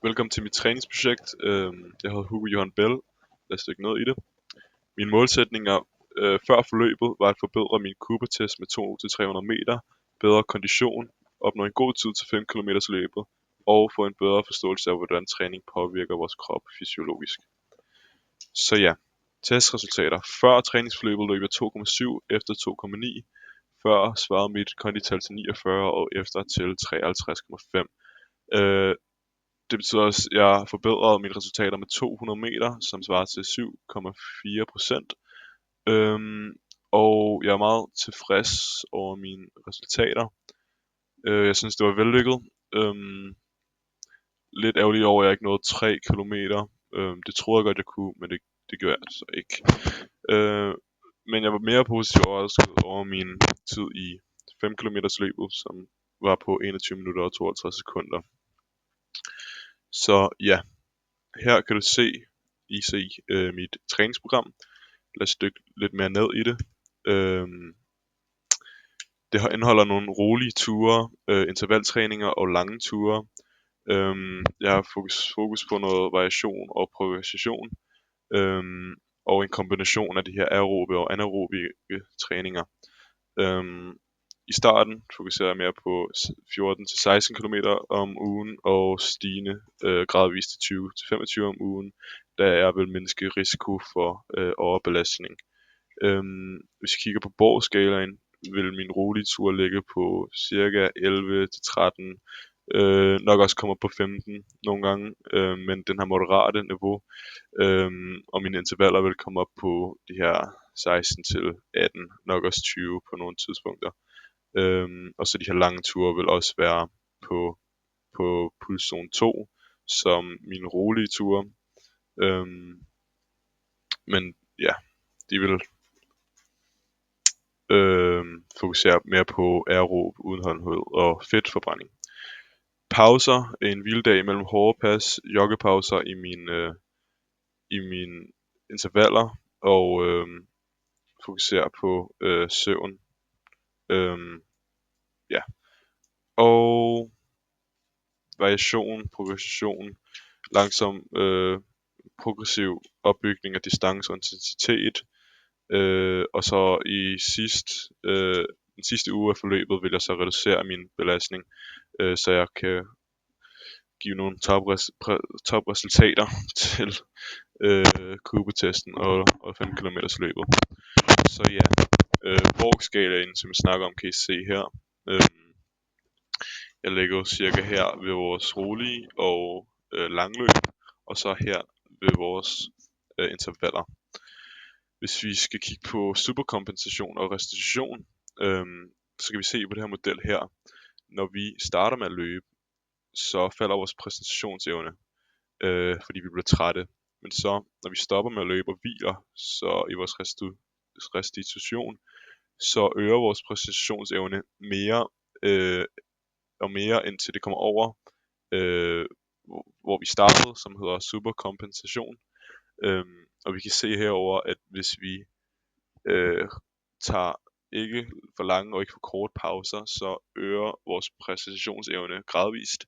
Velkommen til mit træningsprojekt. Jeg hedder Hugo Johan Bell. Lad os dykke ned i det. Mine målsætninger før forløbet var at forbedre min Cooper-test med 200-300 meter, bedre kondition, opnå en god tid til 5 km løbet og få en bedre forståelse af, hvordan træning påvirker vores krop fysiologisk. Så ja, testresultater. Før træningsforløbet løb jeg 2,7 efter 2,9. Før svarede mit kondital til 49 og efter til 53,5. Det betyder også, at jeg har forbedret mine resultater med 200 meter, som svarer til 7,4%. Og jeg er meget tilfreds over mine resultater. Jeg synes, det var vellykket. Lidt ærgerlig over, at jeg ikke nåede 3 kilometer. Det troede jeg godt, jeg kunne, men det gjorde jeg altså ikke. Men jeg var mere positiv overrasket over min tid i 5 km løbet, som var på 21 minutter og 52 sekunder. Så ja, her kan du se mit træningsprogram. Lad os dykke lidt mere ned i det. Det indeholder nogle rolige ture, intervaltræninger og lange ture. Jeg har fokus på noget variation og progression. Og en kombination af de her aerobe og anaerobe træninger. I starten fokuserer jeg mere på 14-16 km om ugen og stigende gradvist til 20-25 om ugen, da jeg vil mindske risiko for overbelastning. Hvis vi kigger på Borg-skalaen, vil min rolige tur ligge på cirka 11-13, nok også kommer på 15 nogle gange, men den har moderate niveau, og mine intervaller vil komme op på de her 16-18, nok også 20 på nogle tidspunkter. Og så de her lange ture vil også være på pulszone 2, som mine rolige ture. Men ja, de vil fokusere mere på aerob, udholdenhed og fedtforbrænding. Pauser, en hviledag imellem hårde pas, joggepauser i mine intervaller og fokusere på søvn. Ja. Og variation, progression, langsom progressiv opbygning af distance og intensitet. Og så den sidste uge af forløbet vil jeg så reducere min belastning, så jeg kan give nogle topresultater til Cooper-testen og 5 km løbet. Så ja, Borg-skalaen, som jeg snakker om, kan I se her. Jeg ligger cirka her ved vores rolige og langløb, og så her ved vores intervaller. Hvis vi skal kigge på superkompensation og restitution, så kan vi se på det her model her. Når vi starter med at løbe, så falder vores præstationsevne, fordi vi bliver trætte. Men så, når vi stopper med at løbe og hviler, så i vores restitution, så øger vores præstationsevne mere og mere, indtil det kommer over, hvor vi startede, som hedder superkompensation. Og vi kan se herover, at hvis vi tager ikke for lange og ikke for korte pauser, så øger vores præstationsevne gradvist.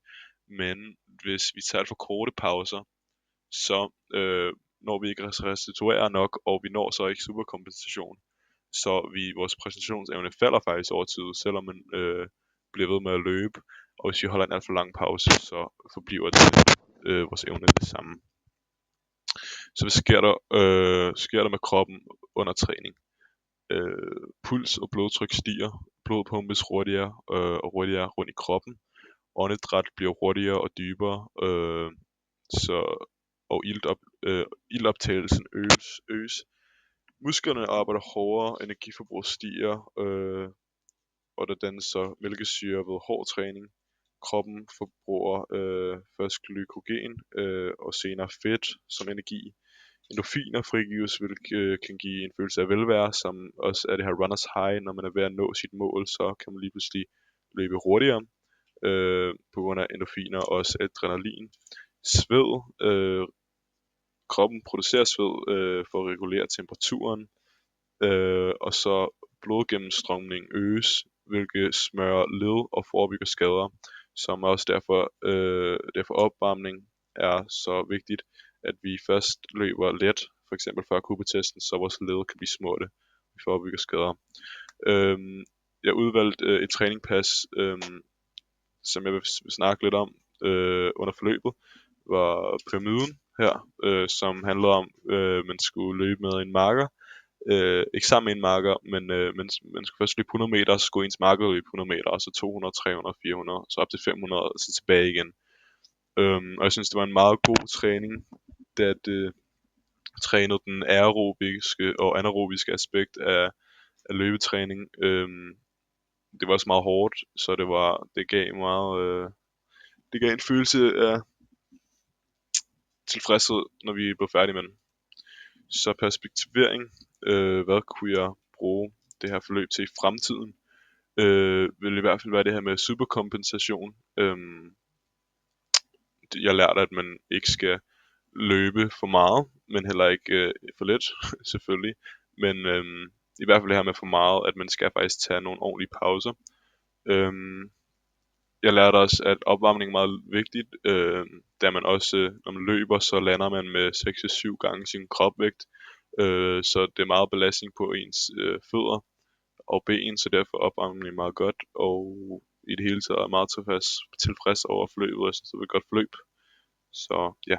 Men hvis vi tager for korte pauser, så når vi ikke restituerer nok, og vi når så ikke superkompensation, så vores præstationsevne falder faktisk over tid, selvom man bliver ved med at løbe. Og hvis vi holder en alt for lang pause, så forbliver vores evne det samme. Så hvad sker der med kroppen under træning? Puls og blodtryk stiger, blod pumpes hurtigere og hurtigere rundt i kroppen, åndedræt bliver hurtigere og dybere, og iltoptagelsen øges. Musklerne arbejder hårdere, energiforbruget stiger, og der dannes så mælkesyre ved hård træning. Kroppen forbruger først glykogen og senere fedt som energi. Endorfiner frigives, hvilket kan give en følelse af velvære, som også er det her runners high. Når man er ved at nå sit mål, så kan man lige pludselig løbe hurtigere på grund af endorfiner og også adrenalin. Sved. Kroppen producerer sved for at regulere temperaturen, og så blodgennemstrømning øges, hvilket smører led og forebygger skader, som også derfor opvarmning er så vigtigt, at vi først løber let, for eksempel før Cooper-testen, så vores led kan blive små, vi forebygger skader. Jeg udvalgte et træningpas, som jeg vil snakke lidt om under forløbet, var pyramiden her, som handlede om, man skulle løbe med en marker. Ikke sammen med en marker, men man skulle først løbe 100 meter, så skulle ens marker løbe 100 meter, og så 200, 300, 400, så op til 500, og så tilbage igen. Og jeg synes, det var en meget god træning, da det trænede den aerobiske og anaerobiske aspekt af løbetræning. Det var også meget hårdt, så det gav meget, det gav en følelse af tilfredshed, når vi blev færdige med den. Så perspektivering, hvad kunne jeg bruge det her forløb til i fremtiden? Vil i hvert fald være det her med superkompensation. Jeg lærte, at man ikke skal løbe for meget, men heller ikke for lidt, selvfølgelig. Men i hvert fald det her med for meget, at man skal faktisk tage nogle ordentlige pauser. Jeg lærte også, at opvarmning er meget vigtigt, da man også, når man løber, så lander man med 6-7 gange sin kropvægt, så det er meget belastning på ens fødder og ben, så derfor opvarmning er meget godt, og i det hele taget er meget tilfreds over forløbet, og jeg synes, det var et godt forløb. Så ja.